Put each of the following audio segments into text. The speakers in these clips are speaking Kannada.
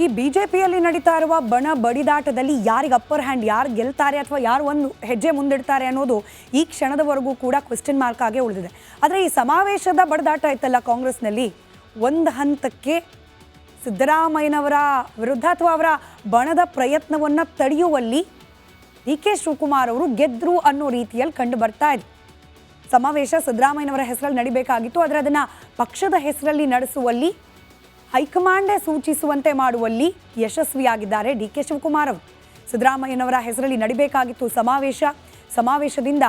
ಈ ಬಿಜೆಪಿಯಲ್ಲಿ ನಡೀತಾ ಇರುವ ಬಣ ಬಡಿದಾಟದಲ್ಲಿ ಯಾರಿಗೆ ಅಪ್ಪರ್ ಹ್ಯಾಂಡ್, ಯಾರು ಗೆಲ್ತಾರೆ ಅಥವಾ ಯಾರು ಒಂದು ಹೆಜ್ಜೆ ಮುಂದಿಡ್ತಾರೆ ಅನ್ನೋದು ಈ ಕ್ಷಣದವರೆಗೂ ಕೂಡ ಕ್ವೆಶ್ಚನ್ ಮಾರ್ಕ್ ಆಗೇ ಉಳಿದಿದೆ. ಆದರೆ ಈ ಸಮಾವೇಶದ ಬಡಿದಾಟ ಇತ್ತಲ್ಲ ಕಾಂಗ್ರೆಸ್ನಲ್ಲಿ, ಒಂದು ಹಂತಕ್ಕೆ ಸಿದ್ದರಾಮಯ್ಯನವರ ವಿರುದ್ಧ ಅಥವಾ ಅವರ ಬಣದ ಪ್ರಯತ್ನವನ್ನು ತಡೆಯುವಲ್ಲಿ ಡಿ ಕೆ ಶಿವಕುಮಾರ್ ಅವರು ಗೆದ್ರು ಅನ್ನೋ ರೀತಿಯಲ್ಲಿ ಕಂಡು ಬರ್ತಾ ಇದೆ. ಸಮಾವೇಶ ಸಿದ್ದರಾಮಯ್ಯನವರ ಹೆಸರಲ್ಲಿ ನಡಿಬೇಕಾಗಿತ್ತು, ಆದರೆ ಅದನ್ನು ಪಕ್ಷದ ಹೆಸರಲ್ಲಿ ನಡೆಸುವಲ್ಲಿ ಹೈಕಮಾಂಡೇ ಸೂಚಿಸುವಂತೆ ಮಾಡುವಲ್ಲಿ ಯಶಸ್ವಿಯಾಗಿದ್ದಾರೆ ಡಿ ಕೆ ಶಿವಕುಮಾರ್ ಅವರು. ಸಿದ್ದರಾಮಯ್ಯನವರ ಹೆಸರಲ್ಲಿ ನಡಿಬೇಕಾಗಿತ್ತು ಸಮಾವೇಶದಿಂದ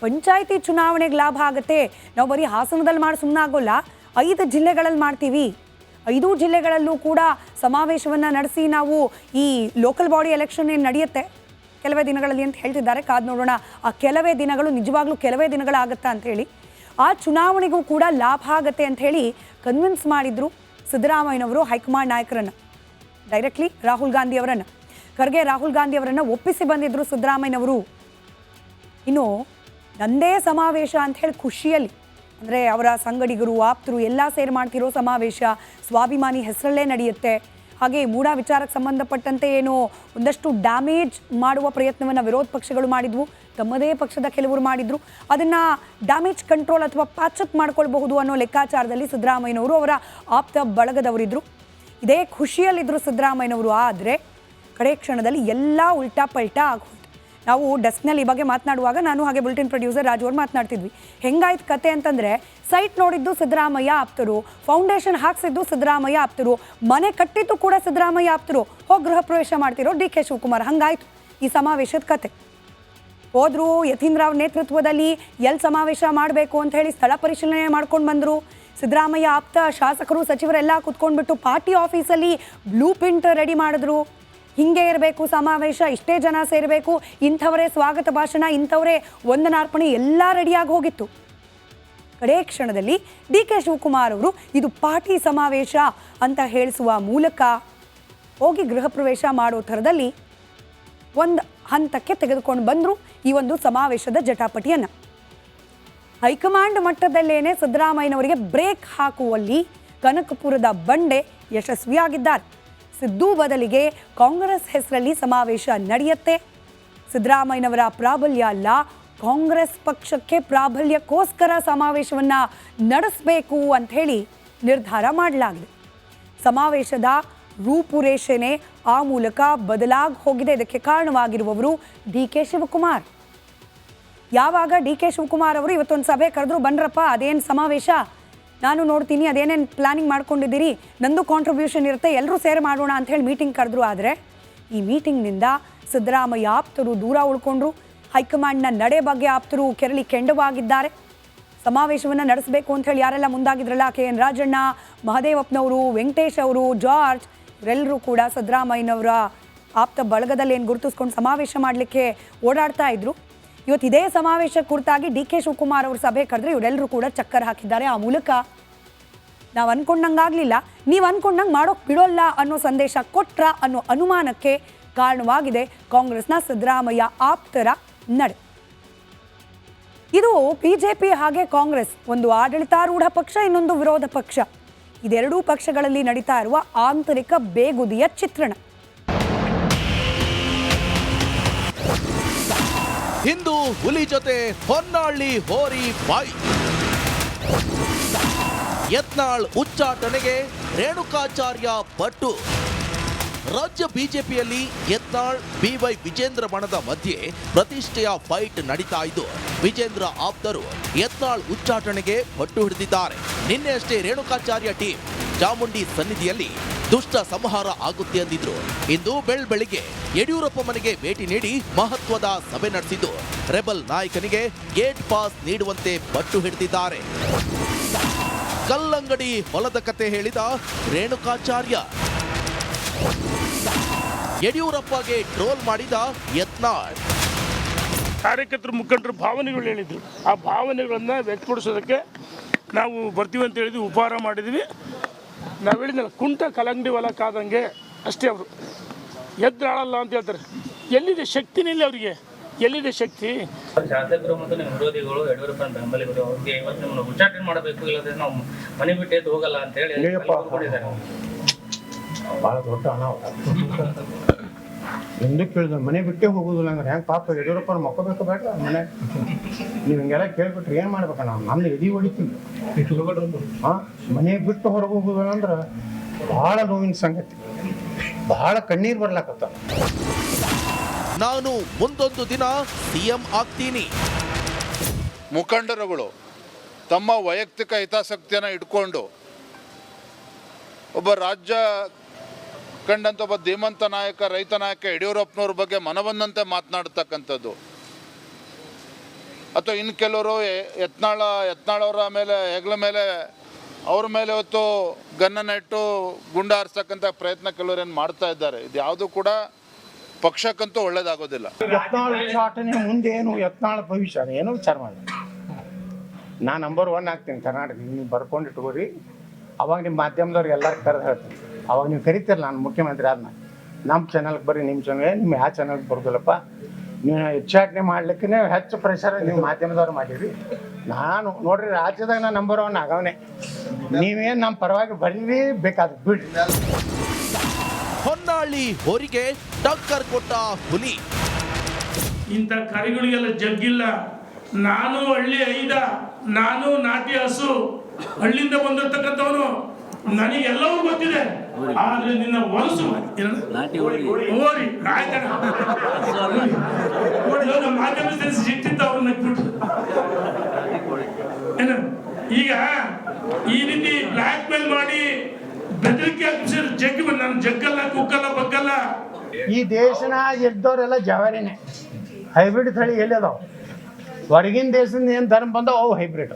ಪಂಚಾಯಿತಿ ಚುನಾವಣೆಗೆ ಲಾಭ ಆಗುತ್ತೆ. ನಾವು ಬರೀ ಹಾಸನದಲ್ಲಿ ಮಾಡಿ ಸುಮ್ಮನಾಗೋಲ್ಲ, 5 ಜಿಲ್ಲೆಗಳಲ್ಲಿ ಮಾಡ್ತೀವಿ. 5 ಜಿಲ್ಲೆಗಳಲ್ಲೂ ಕೂಡ ಸಮಾವೇಶವನ್ನು ನಡೆಸಿ ನಾವು ಈ ಲೋಕಲ್ ಬಾಡಿ ಎಲೆಕ್ಷನ್ ಏನು ನಡೆಯುತ್ತೆ ಕೆಲವೇ ದಿನಗಳಲ್ಲಿ ಅಂತ ಹೇಳ್ತಿದ್ದಾರೆ. ಕಾದು ನೋಡೋಣ ಆ ಕೆಲವೇ ದಿನಗಳು ನಿಜವಾಗ್ಲೂ ಕೆಲವೇ ದಿನಗಳಾಗುತ್ತಾ ಅಂಥೇಳಿ. ಆ ಚುನಾವಣೆಗೂ ಕೂಡ ಲಾಭ ಆಗುತ್ತೆ ಅಂಥೇಳಿ ಕನ್ವಿನ್ಸ್ ಮಾಡಿದ್ರು ಸಿದ್ದರಾಮಯ್ಯನವರು ಹೈಕಮಾಂಡ್ ನಾಯಕರನ್ನು, ಡೈರೆಕ್ಟ್ಲಿ ರಾಹುಲ್ ಗಾಂಧಿ ಅವರನ್ನು, ಖರ್ಗೆ ರಾಹುಲ್ ಗಾಂಧಿ ಅವರನ್ನು ಒಪ್ಪಿಸಿ ಬಂದಿದ್ದರು ಸಿದ್ದರಾಮಯ್ಯನವರು. ಇನ್ನು ನಂದೇ ಸಮಾವೇಶ ಅಂಥೇಳಿ ಖುಷಿಯಲ್ಲಿ, ಅಂದರೆ ಅವರ ಸಂಗಡಿಗರು ಆಪ್ತರು ಎಲ್ಲ ಸೇರಿ ಮಾಡ್ತಿರೋ ಸಮಾವೇಶ ಸ್ವಾಭಿಮಾನಿ ಹೆಸರಲ್ಲೇ ನಡೆಯುತ್ತೆ. ಹಾಗೆ ಮೂಢ ವಿಚಾರಕ್ಕೆ ಸಂಬಂಧಪಟ್ಟಂತೆ ಏನೋ ಒಂದಷ್ಟು ಡ್ಯಾಮೇಜ್ ಮಾಡುವ ಪ್ರಯತ್ನವನ್ನು ವಿರೋಧ ಪಕ್ಷಗಳು ಮಾಡಿದ್ವು, ತಮ್ಮದೇ ಪಕ್ಷದ ಕೆಲವರು ಮಾಡಿದ್ರು. ಅದನ್ನು ಡ್ಯಾಮೇಜ್ ಕಂಟ್ರೋಲ್ ಅಥವಾ ಪ್ಯಾಚಪ್ ಮಾಡ್ಕೊಳ್ಬಹುದು ಅನ್ನೋ ಲೆಕ್ಕಾಚಾರದಲ್ಲಿ ಸಿದ್ದರಾಮಯ್ಯನವರು ಅವರ ಆಪ್ತ ಬಳಗದವರಿದ್ದರು. ಇದೇ ಖುಷಿಯಲ್ಲಿದ್ದರು ಸಿದ್ದರಾಮಯ್ಯನವರು. ಆದರೆ ಕಡೆ ಕ್ಷಣದಲ್ಲಿ ಎಲ್ಲ ಉಲ್ಟಾ ಪಲ್ಟಾ ಆಗೋದು. ನಾವು ಡೆಸ್ಕ್ನಲ್ಲಿ ಈ ಬಗ್ಗೆ ಮಾತನಾಡುವಾಗ ನಾನು ಹಾಗೆ ಬುಲೆಟಿನ್ ಪ್ರೊಡ್ಯೂಸರ್ ರಾಜು ಅವರು ಮಾತನಾಡ್ತಿದ್ವಿ. ಹೆಂಗಾಯ್ತು ಕತೆ ಅಂತಂದರೆ, ಸೈಟ್ ನೋಡಿದ್ದು ಸಿದ್ದರಾಮಯ್ಯ ಆಪ್ತರು, ಫೌಂಡೇಶನ್ ಹಾಕ್ಸಿದ್ದು ಸಿದ್ದರಾಮಯ್ಯ ಆಪ್ತರು, ಮನೆ ಕಟ್ಟಿದ್ದು ಕೂಡ ಸಿದ್ದರಾಮಯ್ಯ ಆಪ್ತರು, ಹೋಗಿ ಗೃಹ ಪ್ರವೇಶ ಮಾಡ್ತಿರೋ ಡಿ ಕೆ ಶಿವಕುಮಾರ್. ಹಂಗಾಯ್ತು ಈ ಸಮಾವೇಶದ ಕತೆ. ಹೋದ್ರು ಯತೀಂದ್ರ ಅವ್ರ ನೇತೃತ್ವದಲ್ಲಿ ಎಲ್ಲಿ ಸಮಾವೇಶ ಮಾಡಬೇಕು ಅಂತ ಹೇಳಿ ಸ್ಥಳ ಪರಿಶೀಲನೆ ಮಾಡ್ಕೊಂಡು ಬಂದರು. ಸಿದ್ದರಾಮಯ್ಯ ಆಪ್ತ ಶಾಸಕರು ಸಚಿವರೆಲ್ಲ ಕುತ್ಕೊಂಡ್ಬಿಟ್ಟು ಪಾರ್ಟಿ ಆಫೀಸಲ್ಲಿ ಬ್ಲೂ ಪ್ರಿಂಟ್ ರೆಡಿ ಮಾಡಿದ್ರು. ಹಿಂಗೆ ಇರಬೇಕು ಸಮಾವೇಶ, ಇಷ್ಟೇ ಜನ ಸೇರಬೇಕು, ಇಂಥವರೇ ಸ್ವಾಗತ ಭಾಷಣ, ಇಂಥವರೇ ವಂದನಾರ್ಪಣೆ ಎಲ್ಲ ರೆಡಿಯಾಗಿ ಹೋಗಿತ್ತು. ಕಡೇ ಕ್ಷಣದಲ್ಲಿ ಡಿ ಕೆ ಶಿವಕುಮಾರ್ ಅವರು ಇದು ಪಾರ್ಟಿ ಸಮಾವೇಶ ಅಂತ ಹೇಳಿಸುವ ಮೂಲಕ ಹೋಗಿ ಗೃಹ ಪ್ರವೇಶ ಮಾಡೋ ಥರದಲ್ಲಿ ಒಂದು ಹಂತಕ್ಕೆ ತೆಗೆದುಕೊಂಡು ಬಂದರು ಈ ಒಂದು ಸಮಾವೇಶದ ಜಟಾಪಟಿಯನ್ನು. ಹೈಕಮಾಂಡ್ ಮಟ್ಟದಲ್ಲೇನೆ ಸಿದ್ದರಾಮಯ್ಯನವರಿಗೆ ಬ್ರೇಕ್ ಹಾಕುವಲ್ಲಿ ಕನಕಪುರದ ಬಂಡೆ ಯಶಸ್ವಿಯಾಗಿದ್ದಾರೆ. ಸಿದ್ದು ಬದಲಿಗೆ ಕಾಂಗ್ರೆಸ್ ಹೆಸರಲ್ಲಿ ಸಮಾವೇಶ ನಡೆಯುತ್ತೆ. ಸಿದ್ದರಾಮಯ್ಯನವರ ಪ್ರಾಬಲ್ಯ ಅಲ್ಲ, ಕಾಂಗ್ರೆಸ್ ಪಕ್ಷಕ್ಕೆ ಪ್ರಾಬಲ್ಯಕ್ಕೋಸ್ಕರ ಸಮಾವೇಶವನ್ನು ನಡೆಸಬೇಕು ಅಂಥೇಳಿ ನಿರ್ಧಾರ ಮಾಡಲಾಗಿದೆ. ಸಮಾವೇಶದ ರೂಪುರೇಷೆನೇ ಆ ಮೂಲಕ ಬದಲಾಗಿ ಹೋಗಿದೆ. ಇದಕ್ಕೆ ಕಾರಣವಾಗಿರುವವರು ಡಿ ಕೆ ಶಿವಕುಮಾರ್. ಯಾವಾಗ ಡಿ ಕೆ ಶಿವಕುಮಾರ್ ಅವರು ಇವತ್ತೊಂದು ಸಭೆ ಕರೆದ್ರು, ಬನ್ರಪ್ಪ ಅದೇನು ಸಮಾವೇಶ ನಾನು ನೋಡ್ತೀನಿ, ಅದೇನೇನು ಪ್ಲಾನಿಂಗ್ ಮಾಡ್ಕೊಂಡಿದ್ದೀರಿ, ನಂದು ಕಾಂಟ್ರಿಬ್ಯೂಷನ್ ಇರುತ್ತೆ, ಎಲ್ಲರೂ ಸೇರಿ ಮಾಡೋಣ ಅಂಥೇಳಿ ಮೀಟಿಂಗ್ ಕರೆದ್ರು. ಆದರೆ ಈ ಮೀಟಿಂಗ್ನಿಂದ ಸಿದ್ದರಾಮಯ್ಯ ಆಪ್ತರು ದೂರ ಉಳ್ಕೊಂಡ್ರು. ಹೈಕಮಾಂಡ್ನ ನಡೆ ಬಗ್ಗೆ ಆಪ್ತರು ಕೆರಳಿ ಕೆಂಡವಾಗಿದ್ದಾರೆ. ಸಮಾವೇಶವನ್ನು ನಡೆಸಬೇಕು ಅಂಥೇಳಿ ಯಾರೆಲ್ಲ ಮುಂದಾಗಿದ್ರಲ್ಲ, ಕೆ ಎನ್ ರಾಜಣ್ಣ, ಮಹದೇವಪ್ಪನವರು, ವೆಂಕಟೇಶ್ ಅವರು, ಜಾರ್ಜ್, ಇವರೆಲ್ಲರೂ ಕೂಡ ಸಿದ್ದರಾಮಯ್ಯನವರ ಆಪ್ತ ಬಳಗದಲ್ಲಿ ಏನು ಗುರುತಿಸ್ಕೊಂಡು ಸಮಾವೇಶ ಮಾಡಲಿಕ್ಕೆ ಓಡಾಡ್ತಾ ಇದ್ರು. ಇವತ್ತು ಇದೇ ಸಮಾವೇಶ ಕುರಿತಾಗಿ ಡಿ ಕೆ ಶಿವಕುಮಾರ್ ಅವರು ಸಭೆ ಕರೆದ್ರೆ ಇವರೆಲ್ಲರೂ ಕೂಡ ಚಕ್ಕರ್ ಹಾಕಿದ್ದಾರೆ. ಆ ಮೂಲಕ ನಾವು ಅಂದ್ಕೊಂಡಂಗಾಗಲಿಲ್ಲ, ನೀವು ಅಂದ್ಕೊಂಡಂಗೆ ಮಾಡೋಕೆ ಬಿಡೋಲ್ಲ ಅನ್ನೋ ಸಂದೇಶ ಕೊಟ್ರ ಅನ್ನೋ ಅನುಮಾನಕ್ಕೆ ಕಾರಣವಾಗಿದೆ ಕಾಂಗ್ರೆಸ್ನ ಸಿದ್ದರಾಮಯ್ಯ ಆಪ್ತರ ನಡೆ. ಇದು ಬಿಜೆಪಿ ಹಾಗೆ ಕಾಂಗ್ರೆಸ್, ಒಂದು ಆಡಳಿತಾರೂಢ ಪಕ್ಷ, ಇನ್ನೊಂದು ವಿರೋಧ ಪಕ್ಷ. ಇದೆರಡೂ ಪಕ್ಷಗಳಲ್ಲಿ ನಡೀತಾ ಇರುವ ಆಂತರಿಕ ಬೇಗುದಿಯ ಚಿತ್ರಣ. ಹಿಂದೂ ಹುಲಿ ಜೊತೆ ಹೊನ್ನಾಳಿ ಹೋರಿ ಬಾಯಿ. ಯತ್ನಾಳ್ ಉಚ್ಚಾಟನೆಗೆ ರೇಣುಕಾಚಾರ್ಯ ಪಟ್ಟು. ರಾಜ್ಯ ಬಿಜೆಪಿಯಲ್ಲಿ ಯತ್ನಾಳ್ ಬಿವೈ ವಿಜೇಂದ್ರ ಬಣದ ಮಧ್ಯೆ ಪ್ರತಿಷ್ಠೆಯ ಫೈಟ್ ನಡೀತಾ ಇದ್ದು, ವಿಜೇಂದ್ರ ಆಪ್ತರು ಯತ್ನಾಳ್ ಉಚ್ಚಾಟನೆಗೆ ಪಟ್ಟು ಹಿಡಿದಿದ್ದಾರೆ. ನಿನ್ನೆ ಅಷ್ಟೇ ರೇಣುಕಾಚಾರ್ಯ ಟೀಮ್ ಚಾಮುಂಡಿ ಸನ್ನಿಧಿಯಲ್ಲಿ ದುಷ್ಟ ಸಂಹಾರ ಆಗುತ್ತೆ ಅಂದಿದ್ರು. ಇಂದು ಬೆಳಗ್ಗೆ ಯಡಿಯೂರಪ್ಪ ಮನೆಗೆ ಭೇಟಿ ನೀಡಿ ಮಹತ್ವದ ಸಭೆ ನಡೆಸಿದ್ದು, ರೆಬಲ್ ನಾಯಕನಿಗೆ ಗೇಟ್ ಪಾಸ್ ನೀಡುವಂತೆ ಪಟ್ಟು ಹಿಡಿದಿದ್ದಾರೆ. ಕಲ್ಲಂಗಡಿ ಹೊಲದ ಕತೆ ಹೇಳಿದ ರೇಣುಕಾಚಾರ್ಯ, ಯಡಿಯೂರಪ್ಪಗೆ ಟ್ರೋಲ್ ಮಾಡಿದ ಯತ್ನಾಳ್. ಕಾರ್ಯಕರ್ತರು ಮುಖಂಡರು ಭಾವನೆಗಳು ಹೇಳಿದ್ರು, ಆ ಭಾವನೆಗಳನ್ನು ವ್ಯಕ್ತಪಡಿಸೋದಕ್ಕೆ ನಾವು ಬರ್ತೀವಿ ಅಂತ ಹೇಳಿದ್ವಿ, ಉಪಹಾರ ಮಾಡಿದ್ವಿ. ನಾವು ಹೇಳಿದ್ನಲ್ಲ, ಕುಂಟ ಕಲ್ಲಂಗಡಿ ಹೊಲ ಕಾದಂಗೆ ಅಷ್ಟೇ. ಅವರು ಎದ್ರಾಳಲ್ಲ ಅಂತ ಹೇಳ್ತಾರೆ. ಎಲ್ಲಿದೆ ಶಕ್ತಿನಿಲ್ಲ ಅವರಿಗೆ, ಎಲ್ಲಿದೆ ಶಕ್ತಿ? ಶಾಸಕರು ಮತ್ತು ನಿಮ್ಮ ವಿರೋಧಿಗಳು ಯಡಿಯೂರಪ್ಪ ಬೆಂಬಲಿಗರು ಅವ್ರಿಗೆ ಇವತ್ತು ನಿಮ್ಮನ್ನು ಉಚ್ಚಾಟನೆ ಮಾಡಬೇಕು, ಇಲ್ಲದ್ರೆ ನಾವು ಮನೆ ಬಿಟ್ಟು ಎದ್ದು ಹೋಗಲ್ಲ ಅಂತ ಹೇಳಿ ಭಾಳ ದೊಡ್ಡ ಅನಾಹುತ. ಎಂದು ಕೇಳಿದ ಮನೆ ಬಿಟ್ಟೇ ಹೋಗೋದಿಲ್ಲ ಅಂದ್ರೆ ಹೆಂಗೆ ಪಾಪ ಯಡಿಯೂರಪ್ಪ ಮಕ್ಕೋಬೇಕು ಬೇಡ ಮನೆ. ನೀವು ಹಿಂಗೆಲ್ಲ ಕೇಳ್ಬಿಟ್ರೆ ಏನು ಮಾಡ್ಬೇಕ ನಾವು ನಮ್ದು ಎದಿ ಹೊಡಿತೀವಿ. ಹಾಂ, ಮನೆ ಬಿಟ್ಟು ಹೊರಗೆ ಹೋಗೋದಿಲ್ಲ ಅಂದ್ರೆ ಭಾಳ ನೋವಿನ ಸಂಗತಿ, ಭಾಳ ಕಣ್ಣೀರು ಬರ್ಲಾಕತ್ತ. ನಾನು ಮುಂದೊಂದು ದಿನ ಸಿಎಂ ಆಗ್ತೀನಿ. ಮುಖಂಡರುಗಳು ತಮ್ಮ ವೈಯಕ್ತಿಕ ಹಿತಾಸಕ್ತಿಯನ್ನು ಇಟ್ಕೊಂಡು ಒಬ್ಬ ರಾಜ್ಯ ಕಂಡಂಥ ಒಬ್ಬ ಧೀಮಂತ ನಾಯಕ, ರೈತ ನಾಯಕ ಯಡಿಯೂರಪ್ಪನವ್ರ ಬಗ್ಗೆ ಮನಬಂದಂತೆ ಮಾತನಾಡ್ತಕ್ಕಂಥದ್ದು, ಅಥವಾ ಇನ್ನು ಕೆಲವರು ಯತ್ನಾಳವರ ಮೇಲೆ ಹೆಗಲ ಮೇಲೆ ಅವ್ರ ಮೇಲೆ ಹೊತ್ತು ಗನ್ನನ್ನು ಇಟ್ಟು ಗುಂಡು ಹಾರಿಸ್ತಕ್ಕಂಥ ಪ್ರಯತ್ನ ಕೆಲವರೇನು ಮಾಡ್ತಾ ಇದ್ದಾರೆ. ಇದು ಯಾವುದು ಕೂಡ ಪಕ್ಷಕ್ಕಂತೂ ಒಳ್ಳೇದಾಗೋದಿಲ್ಲ. ಯತ್ನಾಳ್ ಉಚ್ಚಾಟನೆ ಮುಂದೆ ಏನು ಯತ್ನಾಳ ಭವಿಷ್ಯ ಏನೋ ವಿಚಾರ ಮಾಡಿ. ನಾನು ನಂಬರ್ 1 ಆಗ್ತೀನಿ ಕರ್ನಾಟಕ. ನೀವು ಬರ್ಕೊಂಡು ಇಟ್ಕೋರಿ. ಅವಾಗ ನಿಮ್ಮ ಮಾಧ್ಯಮದವ್ರು ಎಲ್ಲರೂ ಕರೆದು ಹೇಳ್ತೀನಿ. ಅವಾಗ ನೀವು ಕರಿತೀರಲ್ಲ, ನಾನು ಮುಖ್ಯಮಂತ್ರಿ ಆದ್ಮೇಲೆ ನಮ್ಮ ಚಾನಲ್ಗೆ ಬರ್ರಿ, ನಿಮ್ಮ ಚಾನಲ್ ನಿಮ್ಮ ಯಾವ ಚಾನಲ್ಗೆ ಬರೋದಿಲ್ಲಪ್ಪ, ನೀವು ಉಚ್ಚಾಟನೆ ಮಾಡ್ಲಿಕ್ಕೆ ಹೆಚ್ಚು ಪ್ರೆಷರ್ ನೀವು ಮಾಧ್ಯಮದವ್ರು ಮಾಡಿರಿ. ನಾನು ನೋಡ್ರಿ ರಾಜ್ಯದಾಗ ನಾನು ನಂಬರ್ 1 ಆಗವನೇ. ನೀವೇನು ನಮ್ಮ ಪರವಾಗಿ ಬರೀರಿ, ಬೇಕಾದ್ರೆ ಬಿಡ್ರಿ. ಹೊನ್ನಾಳಿ ಹೋರಿಗೆ ಟಕ್ಕರ್ ಕೊಟ್ಟ ಹುಲಿ. ಇಂಥ ಕರಿಗಳಿಗೆಲ್ಲ ಜಗ್ಗಿಲ್ಲ. ನಾನು ಹಳ್ಳಿ ಐದ, ನಾನು ನಾಟಿ ಹಸು, ಹಳ್ಳಿಯಿಂದ ಬಂದಿರ್ತಕ್ಕಂಥವನು, ನನಗೆಲ್ಲವೂ ಗೊತ್ತಿದೆ. ಆದ್ರೆ ನಿನ್ನ ಹೊಲಸು ಓರಿ ಆಯ್ತಾನ ಮಾಧ್ಯಮ ಸಿಟ್ಟಿದ್ದ ಅವ್ರನ್ನ ಬಿಟ್ಟು ಏನು ಈಗ ಈ ರೀತಿ ಬ್ಲ್ಯಾಕ್ ಮೇಲ್ ಮಾಡಿ ಬೆದರಿಕೆ ಹಾಕಿಸಿದ್ರೆ ಜಗ್ಗಿ ನಾನು ಜಗ್ಗಲ್ಲ, ಕುಕ್ಕಲ್ಲ, ಬಗ್ಗಲ್ಲ. ಈ ದೇಶನಾಗ ಇದ್ದವರೆಲ್ಲ ಜವಾರಿನೇ. ಹೈಬ್ರಿಡ್ ತಳಿ ಎಲ್ಲಿ ಅದಾವ? ಹೊರಗಿನ ದೇಶದಿಂದ ಏನು ಧರ್ಮ ಬಂದವ ಅವು ಹೈಬ್ರಿಡ್.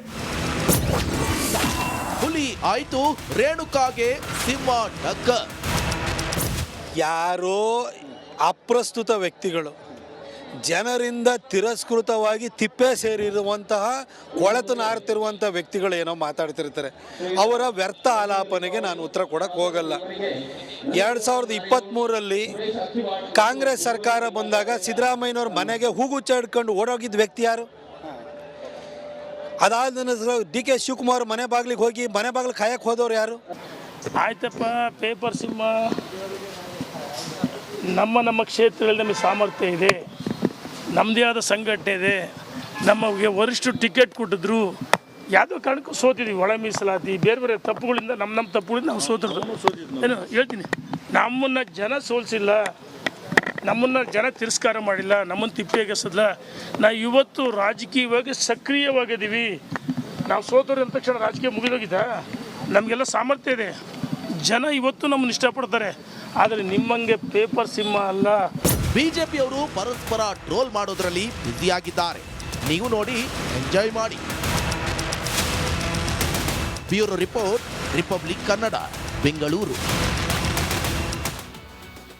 ಹುಲಿ ಆಯ್ತು, ರೇಣುಕಾಗೆ ಸಿಂಹ ಟಕ್ಕರ್. ಯಾರೋ ಅಪ್ರಸ್ತುತ ವ್ಯಕ್ತಿಗಳು, ಜನರಿಂದ ತಿರಸ್ಕೃತವಾಗಿ ತಿಪ್ಪೆ ಸೇರಿರುವಂತಹ ಕೊಳೆತು ನಾರ್ತಿರುವಂಥ ವ್ಯಕ್ತಿಗಳು ಏನೋ ಮಾತಾಡ್ತಿರ್ತಾರೆ. ಅವರ ವ್ಯರ್ಥ ಆಲಾಪನೆಗೆ ನಾನು ಉತ್ತರ ಕೊಡಕ್ಕೆ ಹೋಗಲ್ಲ. 2023ರಲ್ಲಿ ಕಾಂಗ್ರೆಸ್ ಸರ್ಕಾರ ಬಂದಾಗ ಸಿದ್ದರಾಮಯ್ಯನವ್ರ ಮನೆಗೆ ಹೂಗುಚ್ಚ ಹಿಡ್ಕೊಂಡು ಓಡೋಗಿದ್ದ ವ್ಯಕ್ತಿ ಯಾರು? ಅದಾದ ನಂತರ DK ಶಿವಕುಮಾರ್ ಮನೆ ಬಾಗಿಲಿಗೆ ಹೋಗಿ ಮನೆ ಬಾಗಿಲು ಕಾಯಕ್ಕೆ ಹೋದವ್ರು ಯಾರು? ಆಯ್ತಪ್ಪ, ಪೇಪರ್ ಸಿಂಹ ನಮ್ಮ ಕ್ಷೇತ್ರದಲ್ಲಿ ನಮಗೆ ಸಾಮರ್ಥ್ಯ ಇದೆ, ನಮ್ಮದೇ ಆದ ಸಂಘಟನೆ ಇದೆ, ನಮಗೆ ವರಿಷ್ಠರು ಟಿಕೆಟ್ ಕೊಟ್ಟಿದ್ರು, ಯಾವುದೋ ಕಾರಣಕ್ಕೂ ಸೋತಿದ್ವಿ. ಒಳ ಮೀಸಲಾತಿ ಬೇರೆ ಬೇರೆ ತಪ್ಪುಗಳಿಂದ ನಮ್ಮ ತಪ್ಪುಗಳಿಂದ ನಾವು ಸೋತಿದ್ರು. ಏನು ಹೇಳ್ತೀನಿ, ನಮ್ಮನ್ನು ಜನ ಸೋಲಿಸಿಲ್ಲ, ನಮ್ಮನ್ನು ಜನ ತಿರಸ್ಕಾರ ಮಾಡಿಲ್ಲ, ನಮ್ಮನ್ನು ತಿಪ್ಪೆಗೆಸಲ್ಲ. ನಾವು ಇವತ್ತು ರಾಜಕೀಯವಾಗಿ ಸಕ್ರಿಯವಾಗಿದ್ದೀವಿ. ನಾವು ಸೋತರು ಅಂದ ತಕ್ಷಣ ರಾಜಕೀಯ ಮುಗಿದೋಗಿದ್ದ? ನಮಗೆಲ್ಲ ಸಾಮರ್ಥ್ಯ ಇದೆ, ಜನ ಇವತ್ತು ನಮ್ಮನ್ನು ಇಷ್ಟಪಡ್ತಾರೆ. ಆದರೆ ನಿಮ್ಮಂಗೆ ಪೇಪರ್ ಸಿಂಹ ಅಲ್ಲ. ಬಿಜೆಪಿಯವರು ಪರಸ್ಪರ ಟ್ರೋಲ್ ಮಾಡೋದ್ರಲ್ಲಿ ಬ್ಯುಸಿಯಾಗಿದ್ದಾರೆ. ನೀವು ನೋಡಿ, ಎಂಜಾಯ್ ಮಾಡಿ. Bureau report, republic Kannada, Bengaluru.